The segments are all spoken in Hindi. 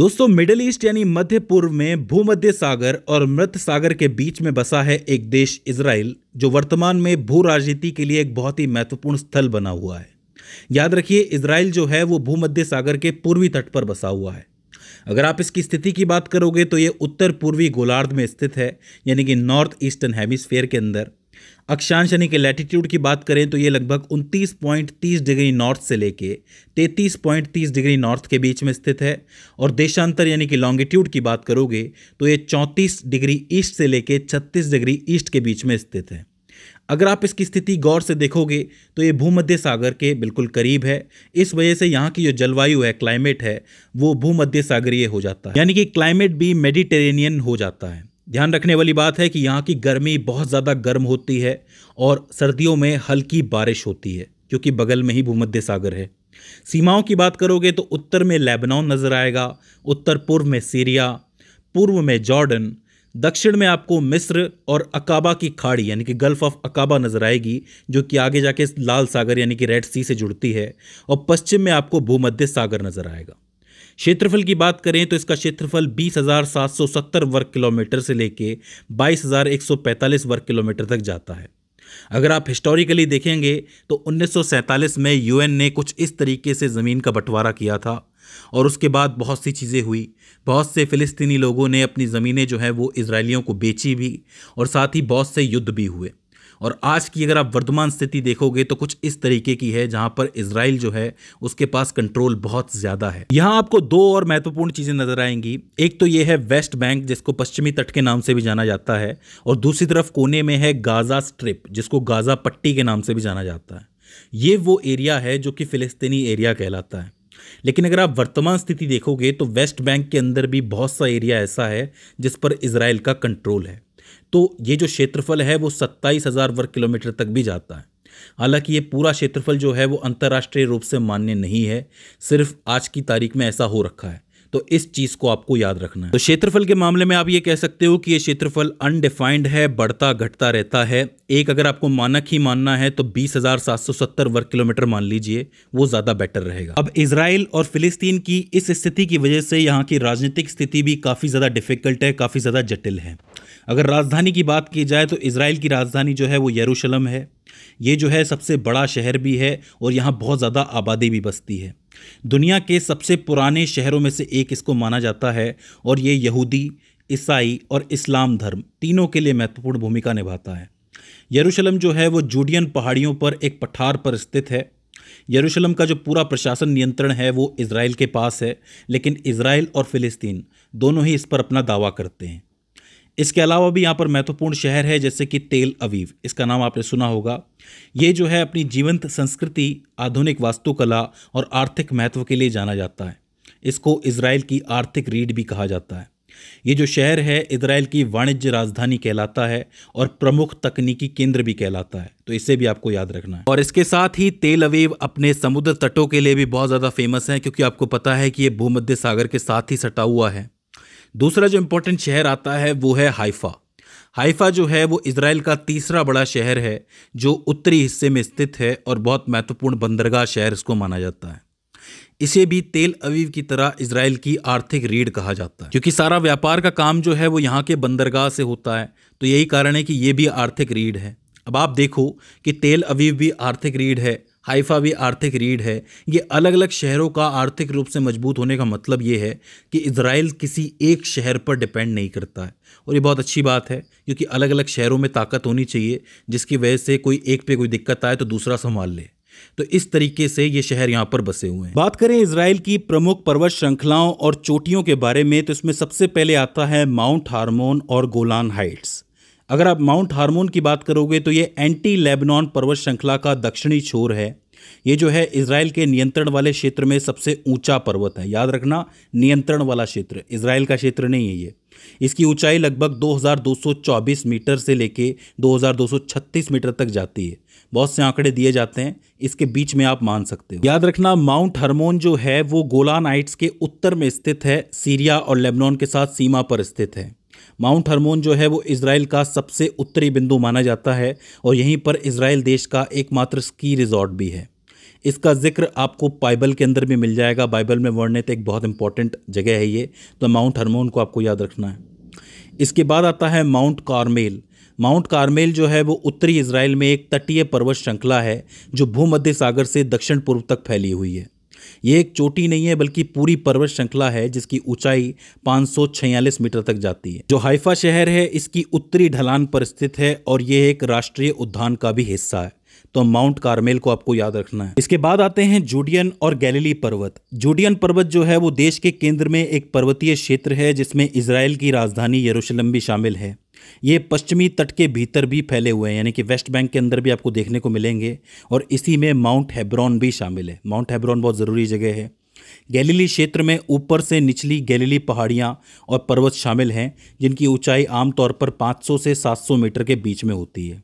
दोस्तों, मिडिल ईस्ट यानी मध्य पूर्व में भूमध्य सागर और मृत सागर के बीच में बसा है एक देश इजराइल, जो वर्तमान में भू राजनीति के लिए एक बहुत ही महत्वपूर्ण स्थल बना हुआ है। याद रखिए, इजराइल जो है वो भूमध्य सागर के पूर्वी तट पर बसा हुआ है। अगर आप इसकी स्थिति की बात करोगे तो ये उत्तर पूर्वी गोलार्ध में स्थित है, यानी कि नॉर्थ ईस्टर्न हेमिस्फीयर के अंदर। अक्षांश यानी कि लैटिट्यूड की बात करें तो ये लगभग 29.30 डिग्री नॉर्थ से लेके 33.30 डिग्री नॉर्थ के बीच में स्थित है। और देशांतर यानी कि लॉन्गिट्यूड की बात करोगे तो ये 34 डिग्री ईस्ट से लेके 36 डिग्री ईस्ट के बीच में स्थित है। अगर आप इसकी स्थिति गौर से देखोगे तो ये भूमध्य सागर के बिल्कुल करीब है। इस वजह से यहाँ की जो जलवायु है, क्लाइमेट है, वो भूमध्य सागरीय हो जाता है, यानी कि क्लाइमेट भी मेडिटेरेनियन हो जाता है। ध्यान रखने वाली बात है कि यहाँ की गर्मी बहुत ज़्यादा गर्म होती है और सर्दियों में हल्की बारिश होती है, क्योंकि बगल में ही भूमध्य सागर है। सीमाओं की बात करोगे तो उत्तर में लेबनान नज़र आएगा, उत्तर पूर्व में सीरिया, पूर्व में जॉर्डन, दक्षिण में आपको मिस्र और अकाबा की खाड़ी यानी कि गल्फ ऑफ अकाबा नज़र आएगी, जो कि आगे जाके लाल सागर यानी कि रेड सी से जुड़ती है, और पश्चिम में आपको भूमध्य सागर नज़र आएगा। क्षेत्रफल की बात करें तो इसका क्षेत्रफल 20,770 वर्ग किलोमीटर से लेके 22,145 वर्ग किलोमीटर तक जाता है। अगर आप हिस्टोरिकली देखेंगे तो 1947 में यूएन ने कुछ इस तरीके से ज़मीन का बंटवारा किया था, और उसके बाद बहुत सी चीज़ें हुई। बहुत से फ़िलिस्तीनी लोगों ने अपनी ज़मीनें जो है वो इजरायलियों को बेची भी, और साथ ही बहुत से युद्ध भी हुए। और आज की अगर आप वर्तमान स्थिति देखोगे तो कुछ इस तरीके की है, जहां पर इजराइल जो है उसके पास कंट्रोल बहुत ज़्यादा है। यहां आपको दो और महत्वपूर्ण चीज़ें नजर आएंगी। एक तो ये है वेस्ट बैंक, जिसको पश्चिमी तट के नाम से भी जाना जाता है, और दूसरी तरफ कोने में है गाज़ा स्ट्रिप, जिसको गाज़ा पट्टी के नाम से भी जाना जाता है। ये वो एरिया है जो कि फ़िलिस्तीनी एरिया कहलाता है। लेकिन अगर आप वर्तमान स्थिति देखोगे तो वेस्ट बैंक के अंदर भी बहुत सा एरिया ऐसा है जिस पर इजराइल का कंट्रोल है। तो ये जो क्षेत्रफल है वो 27,000 वर्ग किलोमीटर तक भी जाता है। हालांकि ये पूरा क्षेत्रफल जो है वो अंतर्राष्ट्रीय रूप से मान्य नहीं है, सिर्फ आज की तारीख में ऐसा हो रखा है। तो इस चीज़ को आपको याद रखना है। तो क्षेत्रफल के मामले में आप ये कह सकते हो कि ये क्षेत्रफल अनडिफाइंड है, बढ़ता घटता रहता है। एक अगर आपको मानक ही मानना है तो 20,770 वर्ग किलोमीटर मान लीजिए, वो ज़्यादा बेटर रहेगा। अब इजराइल और फिलिस्तीन की इस स्थिति की वजह से यहाँ की राजनीतिक स्थिति भी काफ़ी ज़्यादा डिफिकल्ट है, काफ़ी ज़्यादा जटिल है। अगर राजधानी की बात की जाए तो इजराइल की राजधानी जो है वो यरूशलेम है। ये जो है सबसे बड़ा शहर भी है, और यहाँ बहुत ज़्यादा आबादी भी बसती है। दुनिया के सबसे पुराने शहरों में से एक इसको माना जाता है, और ये यहूदी, ईसाई और इस्लाम धर्म तीनों के लिए महत्वपूर्ण भूमिका निभाता है। यरूशलेम जो है वो जूडियन पहाड़ियों पर एक पठार पर स्थित है। यरूशलेम का जो पूरा प्रशासन नियंत्रण है वो इजराइल के पास है, लेकिन इजराइल और फिलिस्तीन दोनों ही इस पर अपना दावा करते हैं। इसके अलावा भी यहाँ पर महत्वपूर्ण शहर है, जैसे कि तेल अवीव, इसका नाम आपने सुना होगा। ये जो है अपनी जीवंत संस्कृति, आधुनिक वास्तुकला और आर्थिक महत्व के लिए जाना जाता है। इसको इजराइल की आर्थिक रीढ़ भी कहा जाता है। ये जो शहर है इजराइल की वाणिज्य राजधानी कहलाता है, और प्रमुख तकनीकी केंद्र भी कहलाता है, तो इसे भी आपको याद रखना है। और इसके साथ ही तेल अवीव अपने समुद्र तटों के लिए भी बहुत ज़्यादा फेमस है, क्योंकि आपको पता है कि ये भूमध्य सागर के साथ ही सटा हुआ है। दूसरा जो इंपॉर्टेंट शहर आता है वो है हाइफा। हाइफा जो है वो इजराइल का तीसरा बड़ा शहर है, जो उत्तरी हिस्से में स्थित है, और बहुत महत्वपूर्ण बंदरगाह शहर इसको माना जाता है। इसे भी तेल अवीव की तरह इजराइल की आर्थिक रीढ़ कहा जाता है, क्योंकि सारा व्यापार का काम जो है वो यहाँ के बंदरगाह से होता है। तो यही कारण है कि ये भी आर्थिक रीढ़ है। अब आप देखो कि तेल अवीव भी आर्थिक रीढ़ है, हाइफा भी आर्थिक रीढ़ है। ये अलग अलग शहरों का आर्थिक रूप से मजबूत होने का मतलब ये है कि इजराइल किसी एक शहर पर डिपेंड नहीं करता है, और ये बहुत अच्छी बात है, क्योंकि अलग अलग शहरों में ताकत होनी चाहिए, जिसकी वजह से कोई एक पे कोई दिक्कत आए तो दूसरा संभाल ले। तो इस तरीके से ये शहर यहाँ पर बसे हुए हैं। बात करें इजराइल की प्रमुख पर्वत श्रृंखलाओं और चोटियों के बारे में तो इसमें सबसे पहले आता है माउंट हार्मोन और गोलान हाइट्स। अगर आप माउंट हार्मोन की बात करोगे तो ये एंटी लेबनान पर्वत श्रृंखला का दक्षिणी छोर है। ये जो है इजराइल के नियंत्रण वाले क्षेत्र में सबसे ऊंचा पर्वत है। याद रखना, नियंत्रण वाला क्षेत्र, इजराइल का क्षेत्र नहीं है ये। इसकी ऊंचाई लगभग 2224 मीटर से लेके 2236 मीटर तक जाती है। बहुत से आंकड़े दिए जाते हैं, इसके बीच में आप मान सकते हो। याद रखना, माउंट हर्मोन जो है वो गोलान हाइट्स के उत्तर में स्थित है, सीरिया और लेबनान के साथ सीमा पर स्थित है। माउंट हर्मोन जो है वो इजराइल का सबसे उत्तरी बिंदु माना जाता है, और यहीं पर इजराइल देश का एकमात्र स्की रिजॉर्ट भी है। इसका जिक्र आपको बाइबल के अंदर भी मिल जाएगा। बाइबल में वर्णित एक बहुत इंपॉर्टेंट जगह है ये, तो माउंट हर्मोन को आपको याद रखना है। इसके बाद आता है माउंट कार्मेल। माउंट कार्मेल जो है वो उत्तरी इजराइल में एक तटीय पर्वत श्रृंखला है जो भूमध्य सागर से दक्षिण पूर्व तक फैली हुई है। ये एक चोटी नहीं है बल्कि पूरी पर्वत श्रृंखला है जिसकी ऊंचाई 546 मीटर तक जाती है। जो हाइफा शहर है इसकी उत्तरी ढलान पर स्थित है और ये एक राष्ट्रीय उद्यान का भी हिस्सा है। तो माउंट कार्मेल को आपको याद रखना है। इसके बाद आते हैं जूडियन और गैलीली पर्वत। जूडियन पर्वत जो है वो देश के केंद्र में एक पर्वतीय क्षेत्र है जिसमें इजराइल की राजधानी यरूशलेम भी शामिल है। ये पश्चिमी तट के भीतर भी फैले हुए हैं, यानी कि वेस्ट बैंक के अंदर भी आपको देखने को मिलेंगे, और इसी में माउंट हेब्रोन भी शामिल है। माउंट हेब्रोन बहुत ज़रूरी जगह है। गैलीली क्षेत्र में ऊपर से निचली गैलीली पहाड़ियाँ और पर्वत शामिल हैं जिनकी ऊंचाई आमतौर पर 500 से 700 मीटर के बीच में होती है।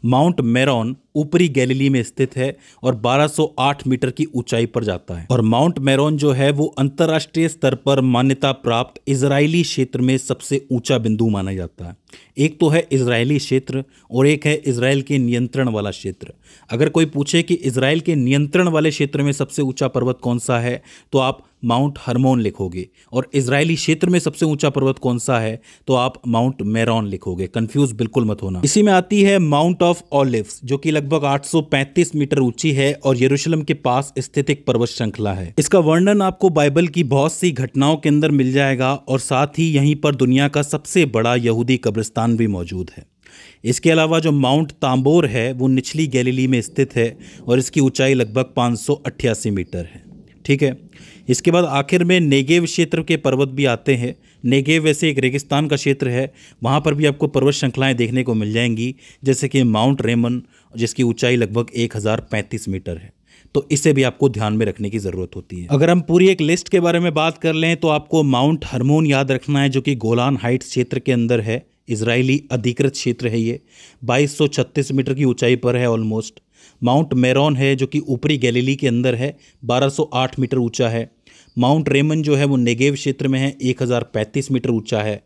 माउंट मेरोन ऊपरी गैलीली में स्थित है और 1208 मीटर की ऊंचाई पर जाता है। और माउंट मेरोन जो है वो अंतर्राष्ट्रीय स्तर पर मान्यता प्राप्त इजरायली क्षेत्र में सबसे ऊंचा बिंदु माना जाता है। एक तो है इजरायली क्षेत्र और एक है इजराइल के नियंत्रण वाला क्षेत्र। अगर कोई पूछे कि इजराइल के नियंत्रण वाले क्षेत्र में सबसे ऊंचा पर्वत कौन सा है तो आप माउंट हर्मोन लिखोगे, और इजरायली क्षेत्र में सबसे ऊंचा पर्वत कौन सा है तो आप माउंट मेरोन लिखोगे। कंफ्यूज बिल्कुल मत होना। इसी में आती है माउंट ऑफ ऑलिव्स जो कि लगभग 835 मीटर ऊंची है और यरूशलेम के पास स्थित एक पर्वत श्रृंखला है। इसका वर्णन आपको बाइबल की बहुत सी घटनाओं के अंदर मिल जाएगा और साथ ही यहीं पर दुनिया का सबसे बड़ा यहूदी कब्रिस्तान भी मौजूद है। इसके अलावा जो माउंट तांबोर है वो निचली गैलीली में स्थित है और इसकी ऊंचाई लगभग 588 मीटर है। ठीक है, इसके बाद आखिर में नेगेव क्षेत्र के पर्वत भी आते हैं। नेगेव वैसे एक रेगिस्तान का क्षेत्र है, वहाँ पर भी आपको पर्वत श्रृंखलाएं देखने को मिल जाएंगी, जैसे कि माउंट रेमन जिसकी ऊंचाई लगभग 1035 मीटर है। तो इसे भी आपको ध्यान में रखने की ज़रूरत होती है। अगर हम पूरी एक लिस्ट के बारे में बात कर लें तो आपको माउंट हर्मोन याद रखना है जो कि गोलान हाइट्स क्षेत्र के अंदर है। इजरायली अधिकृत क्षेत्र है ये, 2236 मीटर की ऊंचाई पर है ऑलमोस्ट। माउंट मेरोन है जो कि ऊपरी गैलीली के अंदर है, 1208 मीटर ऊंचा है। माउंट रेमन जो है वो नेगेव क्षेत्र में है, 1035 मीटर ऊंचा है।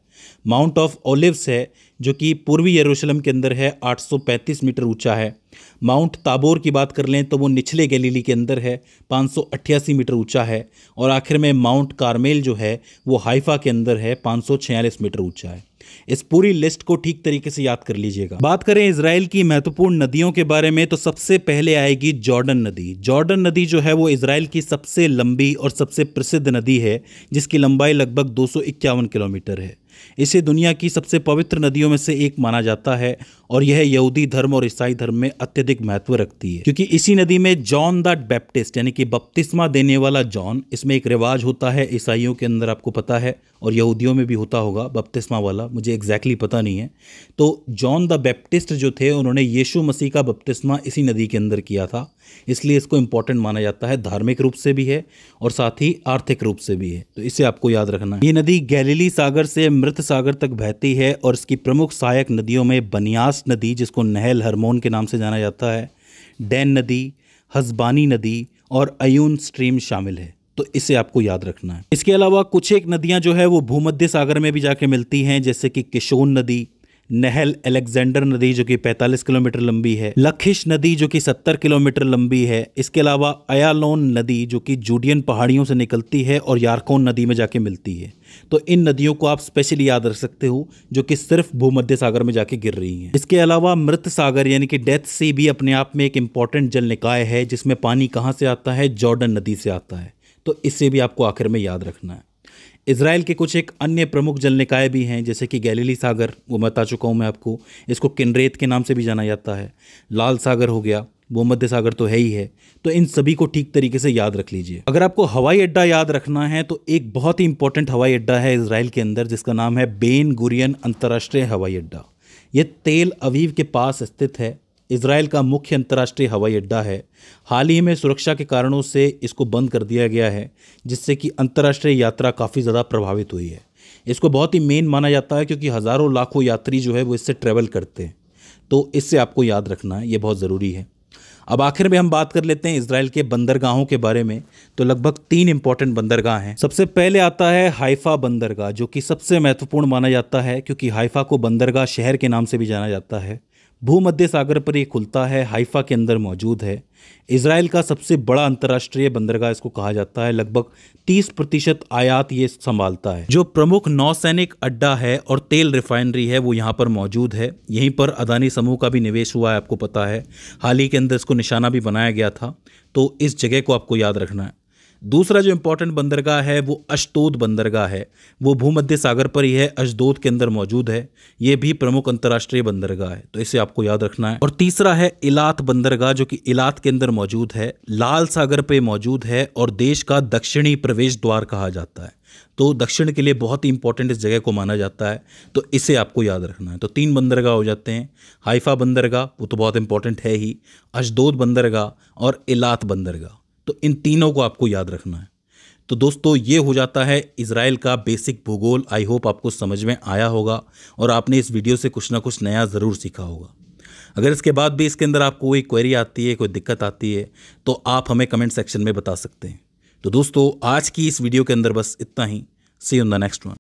माउंट ऑफ ओलिव्स है जो कि पूर्वी यरूशलेम के अंदर है, 835 मीटर ऊंचा है। माउंट ताबोर की बात कर लें तो वो निचले गैलीली के अंदर है, 588 मीटर ऊंचा है। और आखिर में माउंट कार्मेल जो है वो हाइफा के अंदर है, 546 मीटर ऊंचा है। इस पूरी लिस्ट को ठीक तरीके से याद कर लीजिएगा। बात करें इजराइल की महत्वपूर्ण नदियों के बारे में तो सबसे पहले आएगी जॉर्डन नदी। जॉर्डन नदी जो है वो इजराइल की सबसे लंबी और सबसे प्रसिद्ध नदी है जिसकी लंबाई लगभग 251 किलोमीटर है। इसे दुनिया की सबसे पवित्र नदियों में से एक माना जाता है और यह यहूदी धर्म और ईसाई धर्म में अत्यधिक महत्व रखती है, क्योंकि इसी नदी में जॉन द बैप्टिस्ट यानी कि बपतिस्मा देने वाला जॉन, इसमें एक रिवाज होता है ईसाइयों के अंदर, आपको पता है, और यहूदियों में भी होता होगा बपतिस्मा वाला, मुझे एग्जैक्टली पता नहीं है। तो जॉन द बैप्टिस्ट जो थे उन्होंने यीशु मसीह का बपतिस्मा इसी नदी के अंदर किया था, इसलिए इसको इंपॉर्टेंट माना जाता है। धार्मिक रूप से भी है और साथ ही आर्थिक रूप से भी है, तो इसे आपको याद रखना है। ये नदी गैलीली सागर से मृत सागर तक बहती है और इसकी प्रमुख सहायक नदियों में बनियास नदी जिसको नहल हर्मोन के नाम से जाना जाता है, डैन नदी, हसबानी नदी और अयून स्ट्रीम शामिल है, तो इसे आपको याद रखना है। इसके अलावा कुछ एक नदियां जो है वो भूमध्य सागर में भी जाके मिलती हैं, जैसे कि किशोन नदी, नहल अलेक्जेंडर नदी जो कि 45 किलोमीटर लंबी है, लखिश नदी जो कि 70 किलोमीटर लंबी है। इसके अलावा अयालोन नदी जो कि जूडियन पहाड़ियों से निकलती है और यारकोन नदी में जाके मिलती है। तो इन नदियों को आप स्पेशली याद रख सकते हो जो कि सिर्फ भूमध्य सागर में जाके गिर रही हैं। इसके अलावा मृत सागर यानी कि डेथ सी भी अपने आप में एक इंपॉर्टेंट जल निकाय है जिसमें पानी कहाँ से आता है, जॉर्डन नदी से आता है, तो इसे भी आपको आखिर में याद रखना है। इजराइल के कुछ एक अन्य प्रमुख जल निकाय भी हैं जैसे कि गैलीली सागर, वो बता चुका हूँ मैं आपको, इसको किनरेत के नाम से भी जाना जाता है। लाल सागर हो गया, भूमध्य सागर तो है ही है, तो इन सभी को ठीक तरीके से याद रख लीजिए। अगर आपको हवाई अड्डा याद रखना है तो एक बहुत ही इंपॉर्टेंट हवाई अड्डा है इजराइल के अंदर जिसका नाम है बेन गुरियन अंतर्राष्ट्रीय हवाई अड्डा। ये तेल अवीव के पास स्थित है, इजराइल का मुख्य अंतर्राष्ट्रीय हवाई अड्डा है। हाल ही में सुरक्षा के कारणों से इसको बंद कर दिया गया है जिससे कि अंतर्राष्ट्रीय यात्रा काफ़ी ज़्यादा प्रभावित हुई है। इसको बहुत ही मेन माना जाता है क्योंकि हज़ारों लाखों यात्री जो है वो इससे ट्रैवल करते हैं, तो इससे आपको याद रखना है, ये बहुत ज़रूरी है। अब आखिर में हम बात कर लेते हैं इजराइल के बंदरगाहों के बारे में। तो लगभग 3 इंपॉर्टेंट बंदरगाह हैं। सबसे पहले आता है हाइफा बंदरगाह जो कि सबसे महत्वपूर्ण माना जाता है क्योंकि हाइफा को बंदरगाह शहर के नाम से भी जाना जाता है। भूमध्य सागर पर ये खुलता है, हाइफा के अंदर मौजूद है। इजराइल का सबसे बड़ा अंतर्राष्ट्रीय बंदरगाह इसको कहा जाता है। लगभग 30% आयात ये संभालता है। जो प्रमुख नौसैनिक अड्डा है और तेल रिफाइनरी है वो यहाँ पर मौजूद है। यहीं पर अदानी समूह का भी निवेश हुआ है, आपको पता है। हाल ही के अंदर इसको निशाना भी बनाया गया था, तो इस जगह को आपको याद रखना है। दूसरा जो इंपॉर्टेंट बंदरगाह है वो अशदोद बंदरगाह है। वो भूमध्य सागर पर ही है, अशदोद के अंदर मौजूद है। ये भी प्रमुख अंतर्राष्ट्रीय बंदरगाह है, तो इसे आपको याद रखना है। और तीसरा है इलात बंदरगाह, जो कि इलात के अंदर मौजूद है, लाल सागर पे मौजूद है और देश का दक्षिणी प्रवेश द्वार कहा जाता है। तो दक्षिण के लिए बहुत ही इंपॉर्टेंट इस जगह को माना जाता है, तो इसे आपको याद रखना है। तो 3 बंदरगाह हो जाते हैं, हाइफा बंदरगाह वो तो बहुत इंपॉर्टेंट है ही, अशदोद बंदरगाह और इलात बंदरगाह। तो इन तीनों को आपको याद रखना है। तो दोस्तों ये हो जाता है इजराइल का बेसिक भूगोल। आई होप आपको समझ में आया होगा और आपने इस वीडियो से कुछ ना कुछ नया ज़रूर सीखा होगा। अगर इसके बाद भी इसके अंदर आपको कोई क्वेरी आती है, कोई दिक्कत आती है, तो आप हमें कमेंट सेक्शन में बता सकते हैं। तो दोस्तों आज की इस वीडियो के अंदर बस इतना ही। See you in the next one.